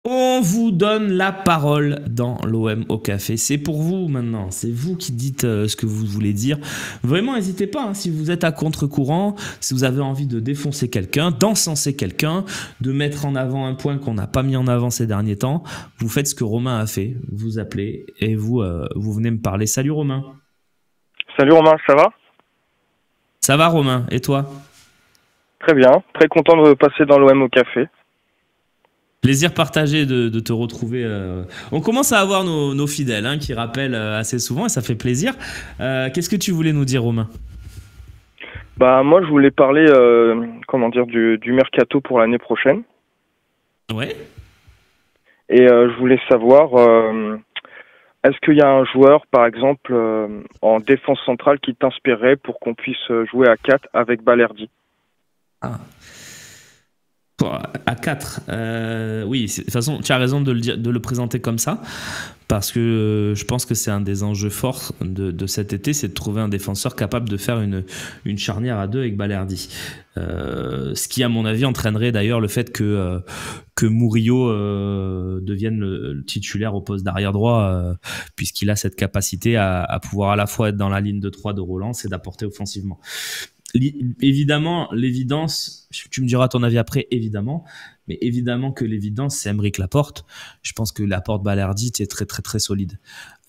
On vous donne la parole dans l'OM au café. C'est pour vous maintenant. C'est vous qui dites ce que vous voulez dire. Vraiment, n'hésitez pas. Si vous êtes à contre-courant, si vous avez envie de défoncer quelqu'un, d'encenser quelqu'un, de mettre en avant un point qu'on n'a pas mis en avant ces derniers temps, vous faites ce que Romain a fait. Vous appelez et vous venez me parler. Salut Romain. Salut Romain, ça va? Ça va Romain, et toi? Très bien, très content de passer dans l'OM au café. Plaisir partagé de te retrouver. On commence à avoir nos fidèles qui rappellent assez souvent et ça fait plaisir. Qu'est-ce que tu voulais nous dire, Romain? Moi je voulais parler du mercato pour l'année prochaine. Ouais. Et je voulais savoir est-ce qu'il y a un joueur par exemple en défense centrale qui t'inspirerait pour qu'on puisse jouer à 4 avec Balerdi? Ah. À 4, oui, de toute façon, tu as raison de le présenter comme ça, parce que je pense que c'est un des enjeux forts de cet été, c'est de trouver un défenseur capable de faire une charnière à 2 avec Balerdi. Ce qui, à mon avis, entraînerait d'ailleurs le fait que Murillo devienne le titulaire au poste d'arrière droit, puisqu'il a cette capacité à pouvoir à la fois être dans la ligne de 3 de relance et d'apporter offensivement. Évidemment, l'évidence, tu me diras ton avis après, évidemment, mais évidemment que l'évidence, c'est Aymeric Laporte. Je pense que Laporte Balerdi est très très très solide.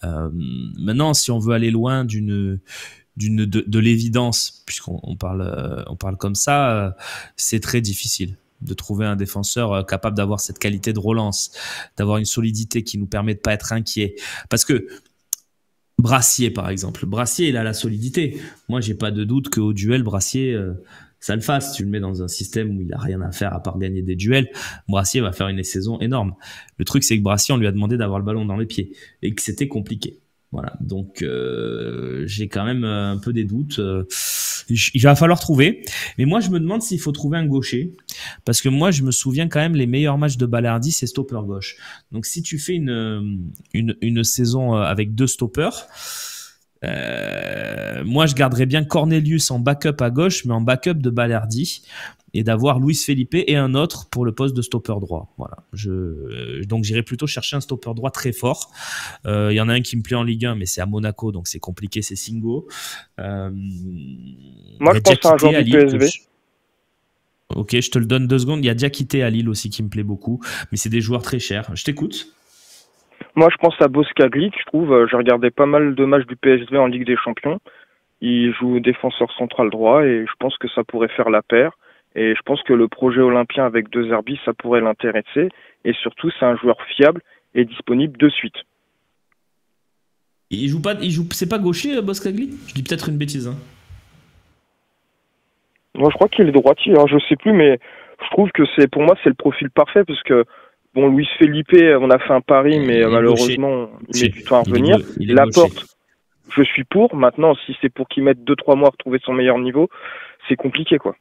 Maintenant, si on veut aller loin de l'évidence, puisqu'on parle comme ça, c'est très difficile de trouver un défenseur capable d'avoir cette qualité de relance, d'avoir une solidité qui nous permet de pas être inquiet. Parce que Brassier, par exemple. Brassier, il a la solidité. Moi, j'ai pas de doute qu'au duel, Brassier, ça le fasse. Tu le mets dans un système où il a rien à faire à part gagner des duels. Brassier va faire une saison énorme. Le truc, c'est que Brassier, on lui a demandé d'avoir le ballon dans les pieds et que c'était compliqué. Voilà. Donc, j'ai quand même un peu des doutes. Il va falloir trouver. Mais moi, je me demande s'il faut trouver un gaucher. Parce que moi, je me souviens quand même, les meilleurs matchs de Balerdi, c'est stopper gauche. Donc, si tu fais une saison avec 2 stoppers, moi, je garderais bien Cornelius en backup à gauche, mais en backup de Balerdi, et d'avoir Luis Felipe et un autre pour le poste de stopper droit. Voilà. Donc, j'irais plutôt chercher un stopper droit très fort. Il y en a un qui me plaît en Ligue 1, mais c'est à Monaco, donc c'est compliqué, c'est Singo. Moi, je pense à un joueur du PSV. Ok, je te le donne 2 secondes. Il y a Diakité à Lille aussi qui me plaît beaucoup, mais c'est des joueurs très chers. Je t'écoute. Moi, je pense à Boskagli, je trouve. J'ai regardé pas mal de matchs du PSV en Ligue des Champions. Il joue défenseur central droit et je pense que ça pourrait faire la paire. Et je pense que le projet olympien avec 2 Zerbi, ça pourrait l'intéresser. Et surtout, c'est un joueur fiable et disponible de suite. C'est pas gaucher, Boskagli? Je dis peut-être une bêtise. Moi, je crois qu'il est droitier, je sais plus, mais je trouve que pour moi, c'est le profil parfait parce que, bon, Luis Felipe, on a fait un pari, mais malheureusement, il met du temps à revenir. Laporte, je suis pour. Maintenant, si c'est pour qu'il mette 2-3 mois à retrouver son meilleur niveau, c'est compliqué, quoi.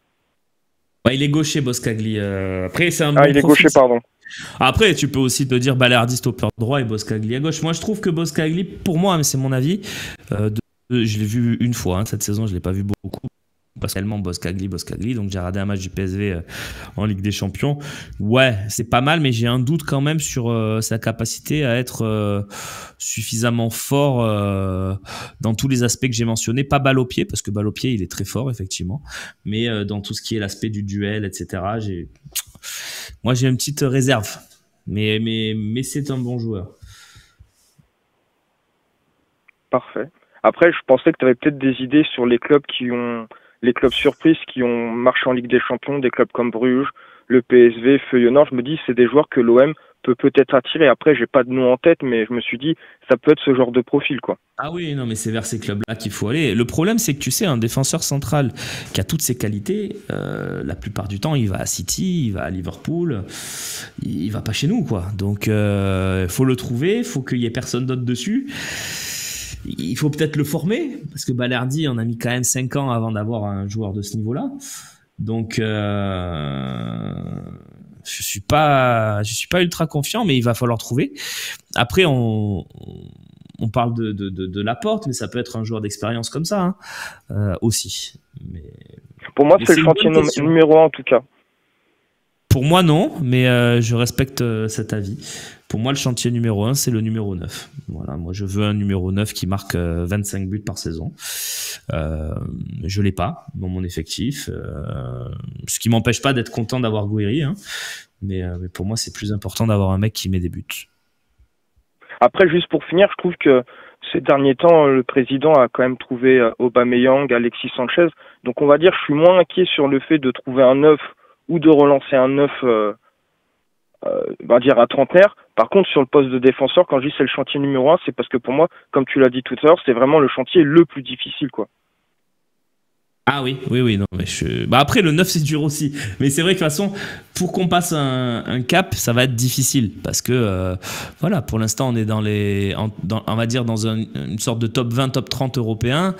Ouais, il est gaucher, Boskagli. Après, c'est un bon il est profil. Gaucher, pardon. Après, tu peux aussi te dire Balerdi stopper droit et Boskagli à gauche. Moi, je trouve que Boskagli, pour moi, mais c'est mon avis, je l'ai vu une fois cette saison, je l'ai pas vu beaucoup. Parce tellement Boskagli, donc j'ai regardé un match du PSV en Ligue des Champions. Ouais, c'est pas mal, mais j'ai un doute quand même sur sa capacité à être suffisamment fort dans tous les aspects que j'ai mentionnés. Pas balle au pied, parce que balle au pied, il est très fort, effectivement. Mais dans tout ce qui est l'aspect du duel, etc., moi, j'ai une petite réserve. Mais c'est un bon joueur. Parfait. Après, je pensais que tu avais peut-être des idées sur les clubs les clubs surprises qui ont marché en Ligue des Champions, des clubs comme Bruges, le PSV, Feyenoord. Je me dis, c'est des joueurs que l'OM peut peut-être attirer. Après, j'ai pas de nom en tête, mais je me suis dit, ça peut être ce genre de profil, quoi. Ah oui, non, mais c'est vers ces clubs-là qu'il faut aller. Le problème, c'est que tu sais, un défenseur central qui a toutes ses qualités, la plupart du temps, il va à City, il va à Liverpool, il va pas chez nous, quoi. Donc, faut le trouver, faut qu'il y ait personne d'autre dessus. Il faut peut-être le former, parce que Balerdi, on a mis quand même 5 ans avant d'avoir un joueur de ce niveau-là. Donc, je suis pas ultra confiant, mais il va falloir trouver. Après, on parle de Laporte, mais ça peut être un joueur d'expérience comme ça aussi. Pour moi, c'est le chantier numéro 1 en tout cas. Pour moi, non, mais je respecte cet avis. Pour moi, le chantier numéro 1, c'est le numéro 9. Voilà, moi, je veux un numéro 9 qui marque 25 buts par saison. Je l'ai pas dans mon effectif. Ce qui m'empêche pas d'être content d'avoir Gouiri. Hein. Mais pour moi, c'est plus important d'avoir un mec qui met des buts. Après, juste pour finir, je trouve que ces derniers temps, le président a quand même trouvé Aubameyang, Alexis Sanchez. Donc on va dire, je suis moins inquiet sur le fait de trouver un 9 ou de relancer un 9 on va dire à trentenaire. Par contre, sur le poste de défenseur, quand je dis c'est le chantier numéro 1, c'est parce que pour moi, comme tu l'as dit tout à l'heure, c'est vraiment le chantier le plus difficile, quoi. Ah oui, non, mais bah après le 9 c'est dur aussi, mais c'est vrai que de toute façon pour qu'on passe un cap, ça va être difficile parce que voilà, pour l'instant on est on va dire dans une sorte de top 20, top 30 européen,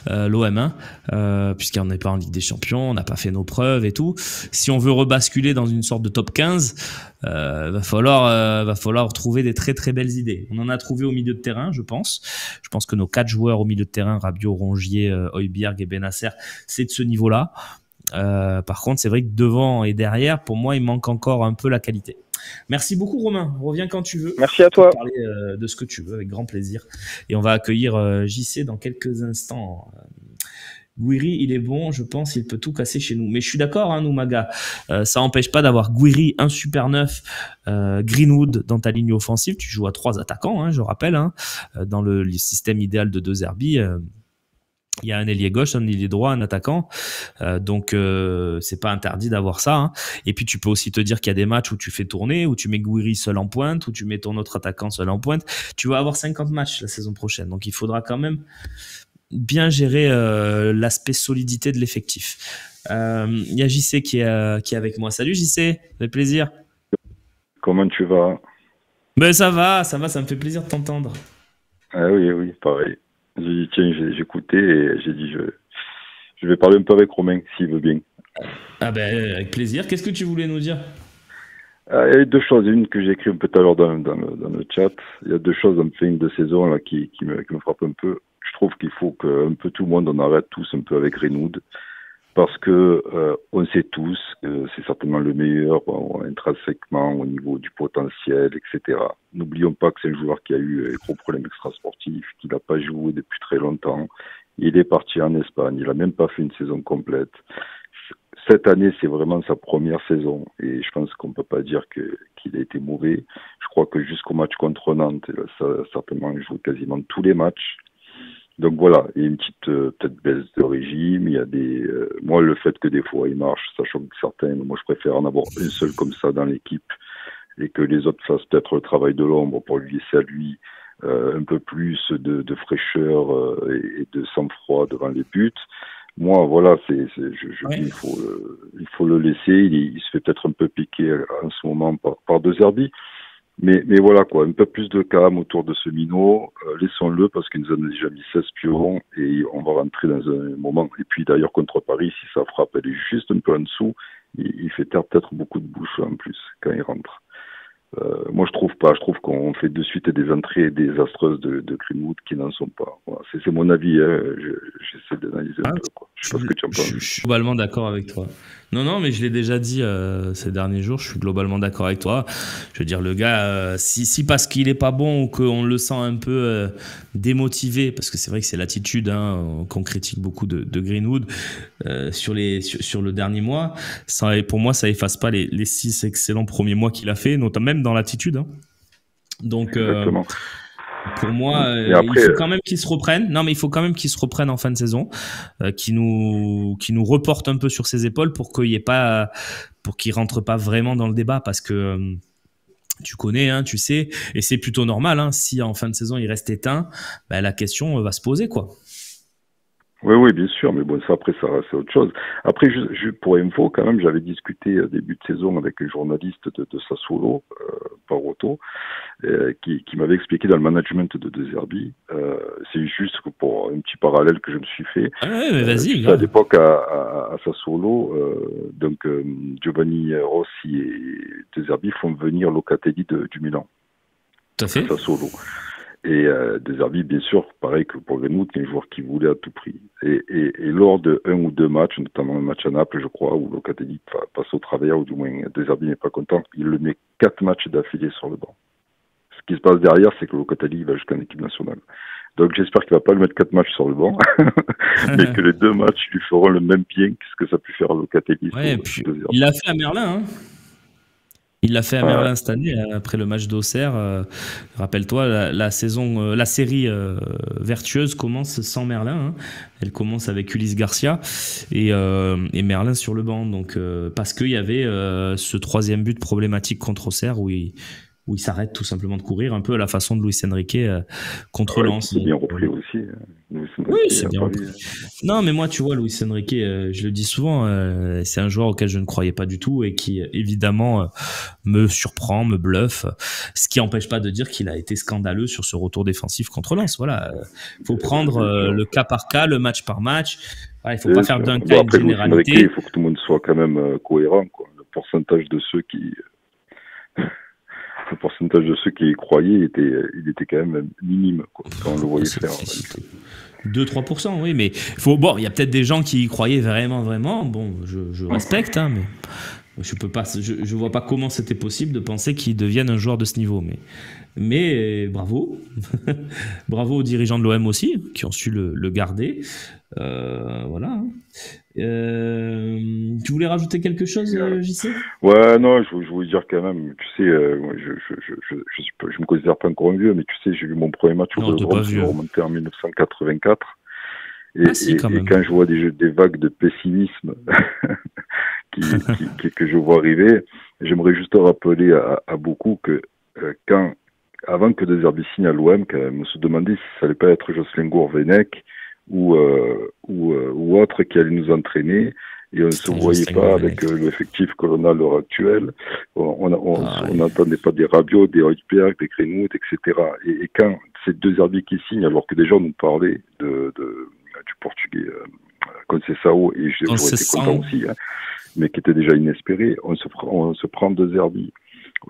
l'OM, hein, puisqu'on n'est pas en Ligue des Champions, on n'a pas fait nos preuves et tout. Si on veut rebasculer dans une sorte de top 15, va falloir trouver des très très belles idées. On en a trouvé au milieu de terrain, je pense. Je pense que nos 4 joueurs au milieu de terrain, Rabiot, Rongier, Højbjerg et Bennacer, c'est de ce niveau-là. Par contre, c'est vrai que devant et derrière, pour moi, il manque encore un peu la qualité. Merci beaucoup, Romain. Reviens quand tu veux. Merci à toi. Parler de ce que tu veux, avec grand plaisir. Et on va accueillir JC dans quelques instants. Gouiri, il est bon, je pense, il peut tout casser chez nous. Mais je suis d'accord, hein, nous, Maga. Ça n'empêche pas d'avoir Gouiri, un super neuf, Greenwood dans ta ligne offensive. Tu joues à 3 attaquants, hein, je rappelle, hein, dans le système idéal de 2 Zerbi. Il y a un ailier gauche, un ailier droit, un attaquant. Donc, c'est pas interdit d'avoir ça. Hein. Et puis, tu peux aussi te dire qu'il y a des matchs où tu fais tourner, où tu mets Gouiri seul en pointe, où tu mets ton autre attaquant seul en pointe. Tu vas avoir 50 matchs la saison prochaine. Donc, il faudra quand même bien gérer l'aspect solidité de l'effectif. Il y a JC qui est avec moi. Salut JC, ça fait plaisir. Comment tu vas? Ben ça va, ça me fait plaisir de t'entendre. Ah oui, pareil. J'ai dit, tiens, j'ai écouté et j'ai dit, je vais parler un peu avec Romain, s'il veut bien. Ah ben, avec plaisir. Qu'est-ce que tu voulais nous dire? Il y a 2 choses. Une que j'ai écrit un peu tout à l'heure dans le chat. Il y a 2 choses en fin de saison là, qui me frappent un peu. Je trouve qu'il faut qu'un peu tout le monde en arrête tous un peu avec Greenwood. Parce que on sait tous que c'est certainement le meilleur intrinsèquement au niveau du potentiel, etc. N'oublions pas que c'est un joueur qui a eu des gros problèmes extrasportifs, qu'il n'a pas joué depuis très longtemps. Il est parti en Espagne, il n'a même pas fait une saison complète. Cette année, c'est vraiment sa première saison et je pense qu'on ne peut pas dire qu'il a été mauvais. Je crois que jusqu'au match contre Nantes, ça a certainement joué quasiment tous les matchs. Donc voilà, il y a une petite peut-être baisse de régime. Il y a moi, le fait que des fois il marche, ça choque certains. Moi, je préfère en avoir un seul comme ça dans l'équipe et que les autres fassent peut-être le travail de l'ombre pour lui laisser à lui un peu plus de fraîcheur et de sang-froid devant les buts. Moi, voilà, dis, il faut le laisser. Il se fait peut-être un peu piquer en ce moment par De Zerbi. Mais voilà quoi, un peu plus de calme autour de ce minot, laissons-le parce qu'il nous en a déjà mis 16 pions et on va rentrer dans un moment. Et puis d'ailleurs contre Paris, si sa frappe elle est juste un peu en dessous, il fait taire peut-être beaucoup de bouche en plus quand il rentre. Moi je trouve pas, je trouve qu'on fait de suite des entrées désastreuses de Greenwood qui n'en sont pas. Voilà, c'est mon avis, hein. J'essaie d'analyser un peu quoi. Je sais pas ce que tu en penses. Je suis globalement d'accord avec toi. Non, mais je l'ai déjà dit ces derniers jours, je suis globalement d'accord avec toi. Je veux dire, le gars, si parce qu'il est pas bon ou qu'on le sent un peu démotivé, parce que c'est vrai que c'est l'attitude qu'on critique beaucoup de Greenwood sur le dernier mois, pour moi, ça efface pas les 6 excellents premiers mois qu'il a fait, notamment même dans l'attitude. Hein. Donc, pour moi, après, il faut quand même qu'il se reprenne. Non, mais il faut quand même qu'il se reprenne en fin de saison, qu'il nous reporte un peu sur ses épaules pour qu'il rentre pas vraiment dans le débat, parce que tu connais, hein, tu sais, et c'est plutôt normal. Hein, si en fin de saison il reste éteint, la question va se poser, quoi. Oui, bien sûr, mais bon, ça après, ça c'est autre chose. Après, pour info, quand même, j'avais discuté début de saison avec un journaliste de Sassuolo, Parotto, qui m'avait expliqué dans le management de Zerbi. C'est juste pour un petit parallèle que je me suis fait. Ah ouais, mais vas-y. À l'époque, à Sassuolo, donc Giovanni Rossi et De Zerbi font venir Locatelli du Milan. Tout à fait. Sassuolo. Et De Zerbi, bien sûr, pareil que pour Greenwood, qui est un joueur qui voulait à tout prix. Et lors de 1 ou 2 matchs, notamment un match à Naples, je crois, où Locatelli passe au travers, ou du moins De Zerbi n'est pas content, il le met 4 matchs d'affilée sur le banc. Ce qui se passe derrière, c'est que Locatelli va jusqu'en équipe nationale. Donc j'espère qu'il va pas le mettre 4 matchs sur le banc, mais que les 2 matchs lui feront le même bien que ce que ça a pu faire Locatelli. Ouais, et puis, il l'a fait à Merlin, hein. Il l'a fait à Merlin cette année, après le match d'Auxerre. Rappelle-toi, la série vertueuse commence sans Merlin. Hein. Elle commence avec Ulysse Garcia et Merlin sur le banc. Donc, parce qu'il y avait ce 3e but problématique contre Auxerre où il s'arrête tout simplement de courir, un peu à la façon de Luis Enrique contre Lens. C'est bien repris aussi. Oui, c'est bien repris. Non, mais moi, tu vois, Luis Enrique, je le dis souvent, c'est un joueur auquel je ne croyais pas du tout et qui, évidemment, me surprend, me bluffe. Ce qui n'empêche pas de dire qu'il a été scandaleux sur ce retour défensif contre Lens. Voilà. Il faut prendre le cas par cas, le match par match. Voilà, il ne faut pas faire d'un cas une généralité. Il faut que tout le monde soit quand même cohérent, quoi. Le pourcentage de ceux qui y croyaient, il était quand même minime, quoi, quand on le voyait faire. 2-3%, oui, mais il y a peut-être des gens qui y croyaient vraiment. Bon, je respecte, hein, mais je vois pas comment c'était possible de penser qu'il devienne un joueur de ce niveau. Mais bravo. Bravo aux dirigeants de l'OM aussi, qui ont su le garder. Voilà. Tu voulais rajouter quelque chose, JC ? Ouais, non, je voulais dire quand même, tu sais, je me considère pas encore un vieux, mais tu sais, j'ai vu mon premier match au Vélodrome, je suis remonté en 1984. Et quand je vois des vagues de pessimisme que je vois arriver, j'aimerais juste rappeler à beaucoup que avant que De Zerbi signe à l'OM, on se demandait si ça allait pas être Jocelyn Gourvenec ou autre qui allait nous entraîner, et on ne se voyait pas avec l'effectif que l'on a à l'heure actuelle. On n'entendait pas des Rabiot, des Højbjerg, des Greenwood, etc. Et quand c'est De Zerbi qui signe, alors que déjà on nous parlait du portugais Conceição, et j'aurais été content aussi, hein, mais qui était déjà inespéré, on se prend De Zerbi.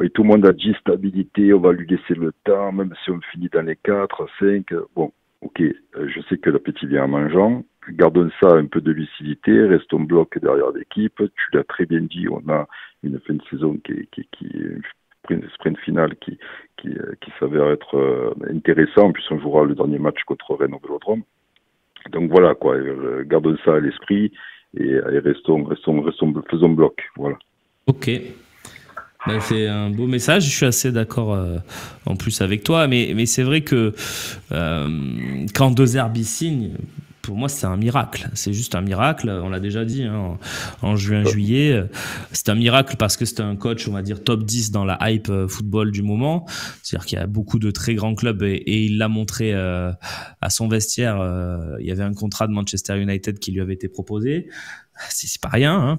Et tout le monde a dit stabilité, on va lui laisser le temps, même si on finit dans les 4, 5, bon. Ok, je sais que l'appétit vient en mangeant. Gardons ça un peu de lucidité, restons bloc derrière l'équipe. Tu l'as très bien dit, on a une fin de saison une sprint finale qui s'avère être intéressant. En plus, on jouera le dernier match contre Rennes au Vélodrome. Donc voilà, quoi. Gardons ça à l'esprit et faisons bloc. Voilà. Ok. C'est un beau message, je suis assez d'accord en plus avec toi, mais c'est vrai que quand De Zerbi signe, pour moi c'est un miracle, c'est juste un miracle, on l'a déjà dit hein, en juillet, c'est un miracle parce que c'est un coach, on va dire top 10 dans la hype football du moment, c'est-à-dire qu'il y a beaucoup de très grands clubs et il l'a montré à son vestiaire, il y avait un contrat de Manchester United qui lui avait été proposé. C'est pas rien, hein.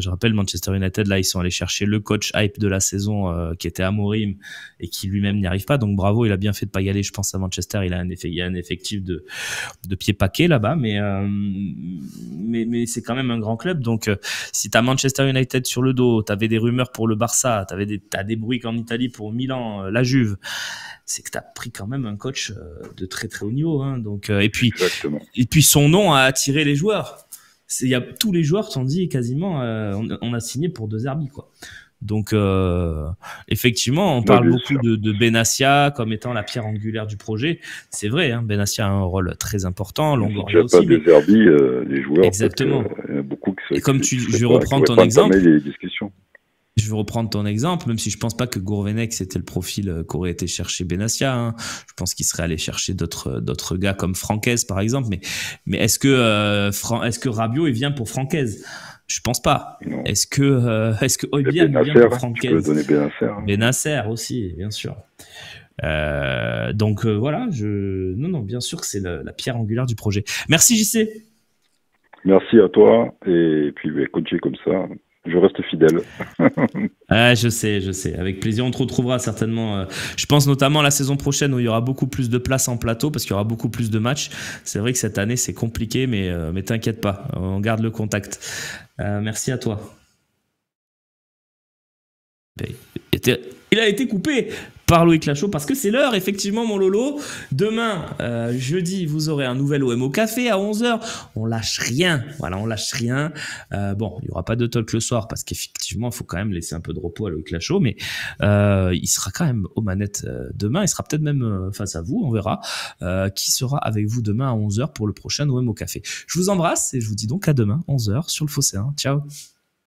Je rappelle Manchester United, là ils sont allés chercher le coach hype de la saison qui était Amorim et qui lui-même n'y arrive pas, donc bravo, il a bien fait de pas y aller. Je pense à Manchester, il y a un effectif de pieds paquets là-bas, mais c'est quand même un grand club, donc si t'as Manchester United sur le dos, t'avais des rumeurs pour le Barça, t'as des bruits qu'en Italie pour Milan, la Juve, c'est que t'as pris quand même un coach de très très haut niveau, hein. Donc et puis son nom a attiré les joueurs. Tous les joueurs t'ont dit quasiment on a signé pour De Zerbi, quoi. Donc effectivement on parle beaucoup de Benassia comme étant la pierre angulaire du projet. C'est vrai, hein, Benassia a un rôle très important, Longoria aussi. De Zerbi, les joueurs. Exactement. Il y en a beaucoup qui et comme je vais reprendre ton exemple. Je vais reprendre ton exemple, même si je pense pas que Gourvenec c'était le profil qu'aurait été cherché Benassia. Hein. Je pense qu'il serait allé chercher d'autres gars comme Franquez par exemple. Mais est-ce que Rabiot il vient pour Franquez? Je pense pas. Non. Est-ce que Højbjerg vient pour Franquez? Tu peux donner Benasser. Benasser aussi, bien sûr. Donc voilà, non, bien sûr que c'est la pierre angulaire du projet. Merci JC. Merci à toi et puis continuez comme ça. Je reste fidèle. Je sais. Avec plaisir. On te retrouvera certainement. Je pense notamment à la saison prochaine où il y aura beaucoup plus de place en plateau parce qu'il y aura beaucoup plus de matchs. C'est vrai que cette année, c'est compliqué, mais t'inquiète pas. On garde le contact. Merci à toi. Il a été coupé. par Loïc Lachaud, parce que c'est l'heure, effectivement, mon Lolo. Demain, jeudi, vous aurez un nouvel OM au café à 11h. On lâche rien. Voilà, on lâche rien. Bon, il n'y aura pas de talk le soir, parce qu'effectivement, il faut quand même laisser un peu de repos à Loïc Lachaud, mais il sera quand même aux manettes demain. Il sera peut-être même face à vous, on verra. Qui sera avec vous demain à 11h pour le prochain OM au café. Je vous embrasse et je vous dis donc à demain, 11h, sur le Phocéen. Ciao.